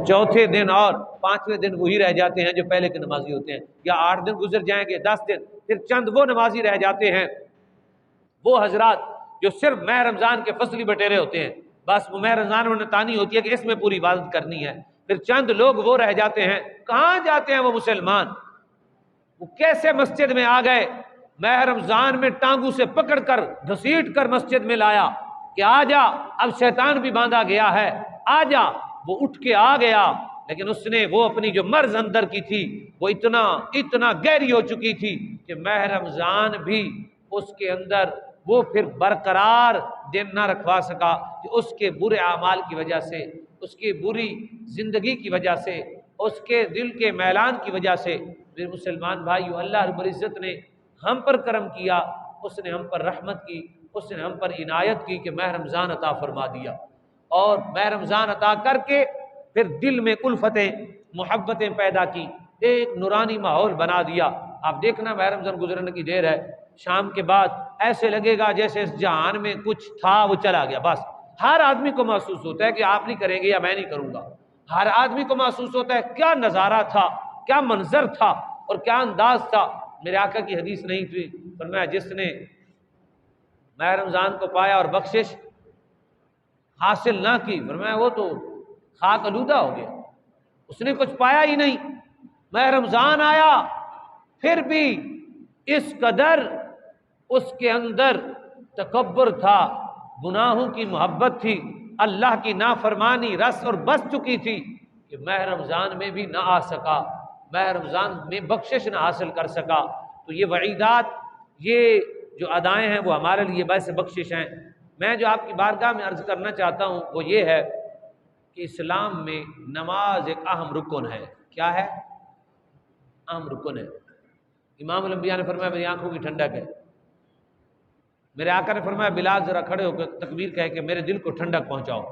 چوتھے دن اور پانچویں دن وہی رہ جاتے ہیں جو پہلے کے نمازی ہوتے ہیں، یا 8 دن گزر جائیں گے، 10 دن، پھر چند وہ نمازی رہ جاتے ہیں، وہ حضرات جو صرف ماہ رمضان کے فصلی بٹیرے ہوتے ہیں، بس وہ ماہ رمضان انہیں تانی ہوتی ہے کہ اس میں پوری عبادت کرنی ہے، پھر چند لوگ وہ رہ جاتے ہیں۔ کہاں جاتے ہیں وہ مسلمان؟ وہ کیسے مسجد میں آ گئے؟ ماہ رمضان میں ٹانگوں سے پکڑ کر گھسیٹ کر مسجد میں لایا کہ آ جا، اب شیطان بھی باندھا گیا ہے، آ جا۔ وہ اٹھ کے آ گیا، لیکن اس نے وہ اپنی جو مرض اندر کی تھی وہ اتنا گہری ہو چکی تھی کہ ماہ رمضان بھی اس کے اندر وہ پھر برقرار دن نہ رکھوا سکا، کہ اس کے برے اعمال کی وجہ سے، اس کی بری زندگی کی وجہ سے، اس کے دل کے میلان کی وجہ سے۔ میرے مسلمان بھائیو، اللہ رب العزت نے ہم پر کرم کیا، اس نے ہم پر رحمت کی، اس نے ہم پر عنایت کی کہ ماہ رمضان عطا فرما دیا، اور ماہ رمضان عطا کر کے پھر دل میں الفتیں محبتیں پیدا کی، ایک نورانی ماحول بنا دیا۔ آپ دیکھنا ماہ رمضان گزرنے کی دیر ہے، شام کے بعد ایسے لگے گا جیسے اس جہان میں کچھ تھا وہ چلا گیا، بس ہر آدمی کو محسوس ہوتا ہے کہ آپ نہیں کریں گے یا میں نہیں کروں گا، ہر آدمی کو محسوس ہوتا ہے کیا نظارہ تھا، کیا منظر تھا اور کیا انداز تھا۔ میرے آقا کی حدیث نہیں تھی، فرمایا جس نے ماہ رمضان کو پایا اور بخشش حاصل نہ کی، فرمایا وہ تو خاک آلودہ ہو گیا، اس نے کچھ پایا ہی نہیں۔ ماہ رمضان آیا، پھر بھی اس قدر اس کے اندر تکبر تھا، گناہوں کی محبت تھی، اللہ کی نافرمانی رس اور بس چکی تھی کہ ماہ رمضان میں بھی نہ آ سکا، ماہ رمضان میں بخشش نہ حاصل کر سکا۔ تو یہ وعیدات، یہ جو ادائیں ہیں وہ ہمارے لیے باعث بخشش ہیں۔ میں جو آپ کی بارگاہ میں عرض کرنا چاہتا ہوں وہ یہ ہے کہ اسلام میں نماز ایک اہم رکن ہے۔ کیا ہے؟ اہم رکن ہے۔ امام الانبیاء نے فرمایا میری آنکھوں کی ٹھنڈک ہے۔ میرے آقا نے فرمایا بلال ذرا کھڑے ہو کے تکبیر کہہ کے میرے دل کو ٹھنڈک پہنچاؤ۔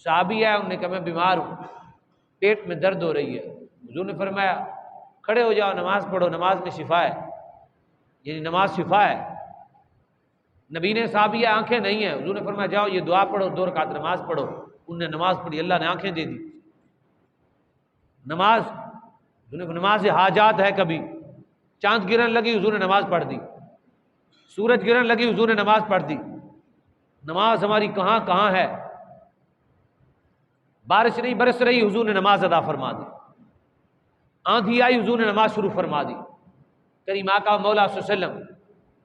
صحابی ہے، انہوں نے کہا میں بیمار ہوں، پیٹ میں درد ہو رہی ہے۔ حضور نے فرمایا کھڑے ہو جاؤ، نماز پڑھو، نماز میں شفا ہے، یعنی نماز شفا ہے۔ نبی نے صحابی آنکھیں نہیں ہیں، حضور نے فرمایا جاؤ یہ دعا پڑھو، 2 رکعت نماز پڑھو۔ انہوں نے نماز پڑھی، اللہ نے آنکھیں دے دی۔ نماز حاجات ہے، کبھی چاند گرن لگی حضور نے نماز پڑھ دی، سورج گرن لگی حضور نے نماز پڑھ دی۔ نماز ہماری کہاں کہاں ہے، بارش نہیں برس رہی حضور نے نماز ادا فرما دی، آندھی آئی حضور نے نماز شروع فرما دی۔ کریم آقا مولا صلی اللہ علیہ وسلم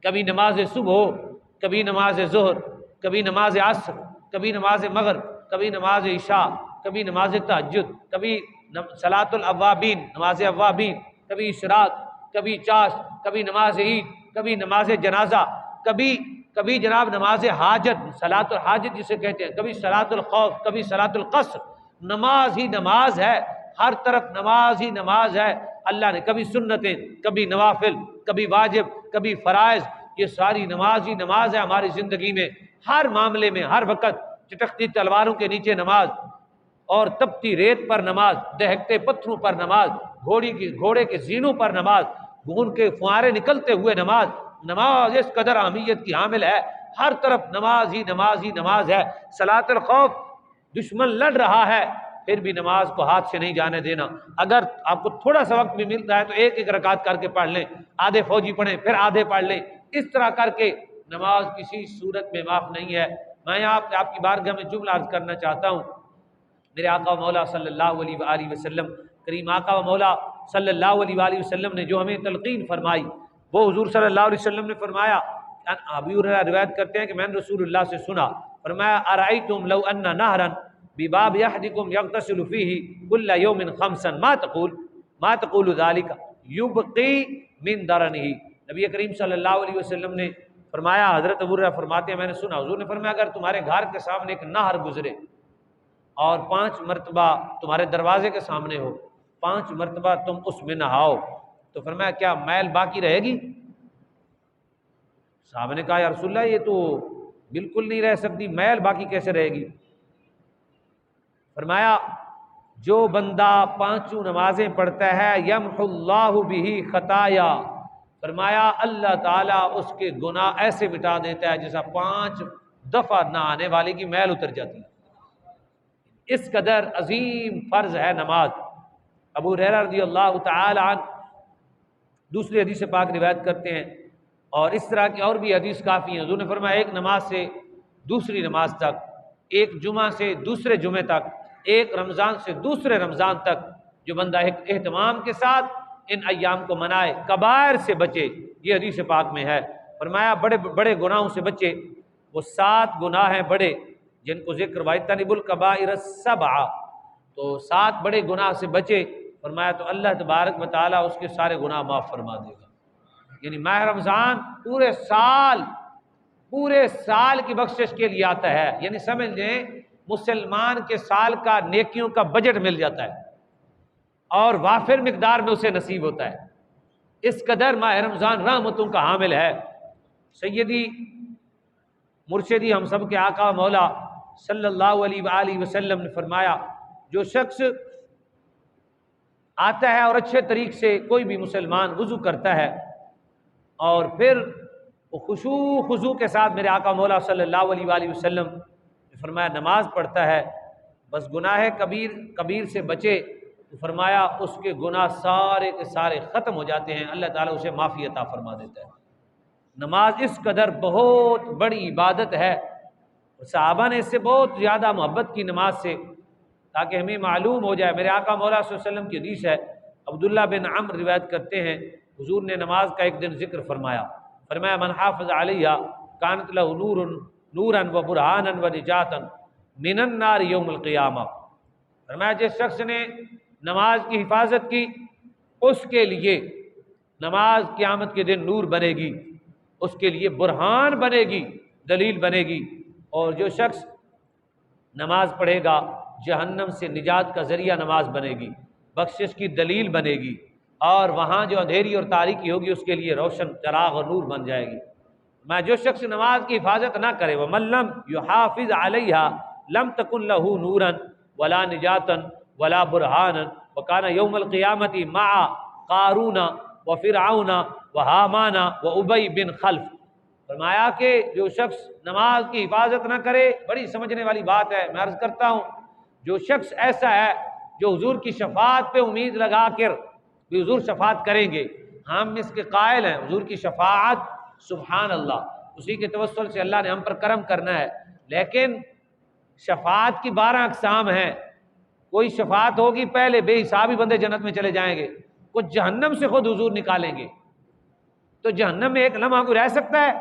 کبھی نماز صبح ہو، کبھی نماز ظہر، کبھی نماز عصر، کبھی نماز مغرب، کبھی نماز عشاء، کبھی نماز تہجد، کبھی صلاۃ الاوابین، نماز اوابین، کبھی اشراق، کبھی چاش، کبھی نماز عید، کبھی نماز جنازہ، کبھی جناب نماز حاجت، صلاۃ الحاجت جسے کہتے ہیں، کبھی صلاۃ الخوف، کبھی صلاۃ القصر۔ نماز ہی نماز ہے، ہر طرف نماز ہی نماز ہے۔ اللہ نے کبھی سنتیں، کبھی نوافل، کبھی واجب، کبھی فرائض، یہ ساری نماز ہی نماز ہے ہماری زندگی میں، ہر معاملے میں، ہر وقت۔ چٹکتی تلواروں کے نیچے نماز، اور تپتی ریت پر نماز، دہکتے پتھروں پر نماز، گھوڑے کے زینوں پر نماز، خون کے فوارے نکلتے ہوئے نماز۔ نماز اس قدر اہمیت کی حامل ہے، ہر طرف نماز ہی نماز ہی نماز ہے۔ صلاۃ الخوف، دشمن لڑ رہا ہے پھر بھی نماز کو ہاتھ سے نہیں جانے دینا۔ اگر آپ کو تھوڑا سا وقت بھی ملتا ہے تو ایک ایک رکعت کر کے پڑھ لیں، آدھے فوجی پڑھیں پھر آدھے پڑھ لیں، اس طرح کر کے نماز کسی صورت میں معاف نہیں ہے۔ میں آپ کی بارگاہ میں جملہ عرض کرنا چاہتا ہوں۔ میرے آقا و مولا صلی اللہ علیہ وآلہ وسلم، کریم آقا و مولا صلی اللہ علیہ وآلہ وسلم نے جو ہمیں تلقین فرمائی، وہ حضور صلی اللہ علیہ وسلم نے فرمایا، ابی ہریرہ روایت کرتے ہیں کہ میں نے رسول اللہ سے سنا، فرمایا ارأیتم لو ان نہرا بباب احدکم یغتسل فیہ کل یوم خمسا ما تقول ذلک یبقی من درنہ۔ نبی کریم صلی اللہ علیہ وسلم نے فرمایا، حضرت ابو ہریرہ فرماتے ہیں میں نے سنا، حضور نے فرمایا اگر تمہارے گھر کے سامنے ایک نہر گزرے اور 5 مرتبہ تمہارے دروازے کے سامنے ہو، 5 مرتبہ تم اس میں نہاؤ، تو فرمایا کیا میل باقی رہے گی؟ صحابہ نے کہا یا رسول اللہ یہ تو بالکل نہیں رہ سکتی، میل باقی کیسے رہے گی؟ فرمایا جو بندہ 5 نمازیں پڑھتا ہے یمحو اللہ بہ خطایا، فرمایا اللہ تعالیٰ اس کے گناہ ایسے مٹا دیتا ہے جیسا 5 دفعہ نہانے والے کی میل اتر جاتی ہے۔ اس قدر عظیم فرض ہے نماز۔ ابو ہریرہ رضی اللہ تعالی عنہ دوسری حدیث پاک روایت کرتے ہیں، اور اس طرح کی اور بھی حدیث کافی ہیں۔ حضور نے فرمایا ایک نماز سے دوسری نماز تک، ایک جمعہ سے دوسرے جمعے تک، ایک رمضان سے دوسرے رمضان تک جو بندہ اہتمام کے ساتھ ان ایام کو منائے، کبائر سے بچے، یہ حدیث پاک میں ہے۔ فرمایا بڑے بڑے گناہوں سے بچے، وہ 7 گناہ ہیں بڑے جن کو ذکر وَاجْتَنِبُوا الْكَبَائِرَ السَّبْعَ، تو 7 بڑے گناہ سے بچے، فرمایا تو اللہ تبارک و تعالیٰ اس کے سارے گناہ معاف فرما دے گا۔ یعنی ماہ رمضان پورے سال کی بخشش کے لیے آتا ہے، یعنی سمجھ لیں مسلمان کے سال کا نیکیوں کا بجٹ مل جاتا ہے اور وافر مقدار میں اسے نصیب ہوتا ہے۔ اس قدر ماہ رمضان رحمتوں کا حامل ہے۔ سیدی مرشدی ہم سب کے آقا مولا صلی اللہ علیہ وآلہ وسلم نے فرمایا، جو شخص آتا ہے اور اچھے طریق سے کوئی بھی مسلمان وضو کرتا ہے اور پھر وہ خضوع کے ساتھ میرے آقا مولا صلی اللہ علیہ وآلہ وسلم نے فرمایا نماز پڑھتا ہے، بس گناہ کبیر سے بچے، تو فرمایا اس کے گناہ سارے کے سارے ختم ہو جاتے ہیں، اللہ تعالیٰ اسے معافی عطا فرما دیتا ہے۔ نماز اس قدر بہت بڑی عبادت ہے، صحابہ نے اس سے بہت زیادہ محبت کی نماز سے، تاکہ ہمیں معلوم ہو جائے۔ میرے آقا مولا صلی اللہ علیہ وسلم کی حدیث ہے، عبداللہ بن عمرو روایت کرتے ہیں، حضور نے نماز کا ایک دن ذکر فرمایا من حافظ علیہ کانت لہ نورا و برہانا و نجاتا من النار یوم القیامہ۔ فرمایا جس شخص نے نماز کی حفاظت کی اس کے لیے نماز قیامت کے دن نور بنے گی، اس کے لیے برہان بنے گی، دلیل بنے گی، اور جو شخص نماز پڑھے گا جہنم سے نجات کا ذریعہ نماز بنے گی، بخشش کی دلیل بنے گی، اور وہاں جو اندھیری اور تاریکی ہوگی اس کے لیے روشن چراغ اور نور بن جائے گی۔ میں جو شخص نماز کی حفاظت نہ کرے، وَمَن لَّمْ يُحَافِظْ عَلَيْهَا لَمْ تَكُن لَّهُ نُورًا وَلَا نِجَاتًا وَلَا بُرْهَانًا وَكَانَ يَوْمَ الْقِيَامَةِ مَعَ قَارُونَ وَفِرْعَوْنَ وَهَامَانَ وَأُبَيْ بن خلف۔ فرمایا کہ جو شخص نماز کی حفاظت نہ کرے، بڑی سمجھنے والی بات ہے، میں عرض کرتا ہوں، جو شخص ایسا ہے جو حضور کی شفاعت پہ امید لگا کر بھی حضور شفاعت کریں گے، ہم اس کے قائل ہیں، حضور کی شفاعت سبحان اللہ، اسی کے توسل سے اللہ نے ہم پر کرم کرنا ہے، لیکن شفاعت کی 12 اقسام ہیں۔ کوئی شفاعت ہوگی پہلے بے حساب ہی بندے جنت میں چلے جائیں گے، کچھ جہنم سے خود حضور نکالیں گے، تو جہنم میں ایک لمحہ کوئی رہ سکتا ہے؟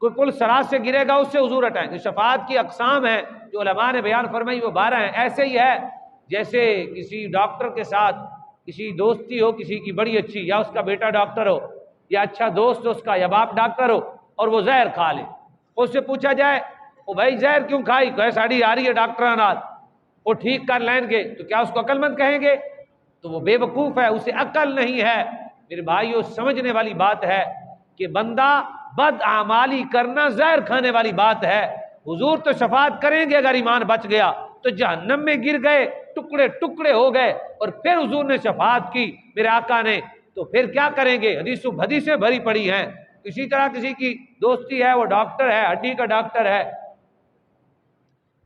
کوئی پل سرات سے گرے گا اس سے حضور ہٹائیں گے۔ شفاعت کی اقسام ہیں جو علماء نے بیان فرمائی، وہ 12 ہیں۔ ایسے ہی ہے جیسے کسی ڈاکٹر کے ساتھ کسی دوستی ہو کسی کی بڑی اچھی، یا اس کا بیٹا ڈاکٹر ہو یا اچھا دوست ہو اس کا، یا باپ ڈاکٹر ہو اور وہ زہر کھا لے، اس سے پوچھا جائے وہ بھائی زہر کیوں کھائی، کہ ساڑی آ رہی ہے ڈاکٹر نال وہ ٹھیک کر لیں گے، تو کیا اس کو عقل مند کہیں گے؟ تو وہ بے وقوف ہے، اسے عقل نہیں ہے۔ میرے بھائیو سمجھنے والی بات ہے کہ بندہ بد اعمالی کرنا زہر کھانے والی بات ہے۔ حضور تو شفاعت کریں گے اگر ایمان بچ گیا، تو جہنم میں گر گئے، ٹکڑے ٹکڑے ہو گئے، اور پھر حضور نے شفاعت کی میرے آقا نے، تو پھر کیا کریں گے؟ حدیثیں بھری پڑی ہیں۔ اسی طرح کسی کی دوستی ہے، وہ ڈاکٹر ہے، ہڈی کا ڈاکٹر ہے،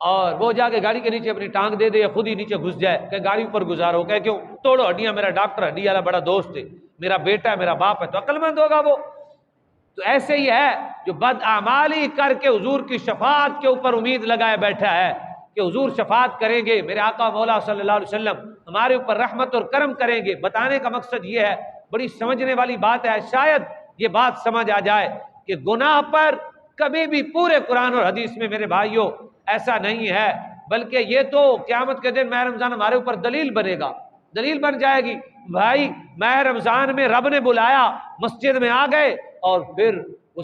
اور وہ جا کے گاڑی کے نیچے اپنی ٹانگ دے دے یا خود ہی نیچے گھس جائے کہ گاڑی اوپر گزارو، کہ کیوں توڑو ہڈیاں، میرا ڈاکٹر ہڈی والا بڑا دوست ہے، میرا بیٹا ہے، میرا باپ ہے، تو عقل مند ہوگا وہ؟ تو ایسے ہی ہے جو بد اعمالی کر کے حضور کی شفاعت کے اوپر امید لگائے بیٹھا ہے کہ حضور شفاعت کریں گے، میرے آقا مولا صلی اللہ علیہ وسلم ہمارے اوپر رحمت اور کرم کریں گے۔ بتانے کا مقصد یہ ہے، بڑی سمجھنے والی بات ہے، شاید یہ بات سمجھ آ جائے کہ گناہ پر کبھی بھی پورے قرآن اور حدیث میں میرے بھائیوں ایسا نہیں ہے، بلکہ یہ تو قیامت کے دن ماہ رمضان ہمارے اوپر دلیل بنے گا، دلیل بن جائے گی۔ بھائی ماہ رمضان میں رب نے بلایا، مسجد میں آ گئے، اور پھر وہ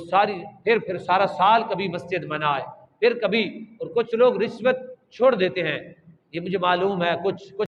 پھر سارا سال کبھی مسجد منائے، پھر کبھی، اور کچھ لوگ رشوت چھوڑ دیتے ہیں، یہ مجھے معلوم ہے، کچھ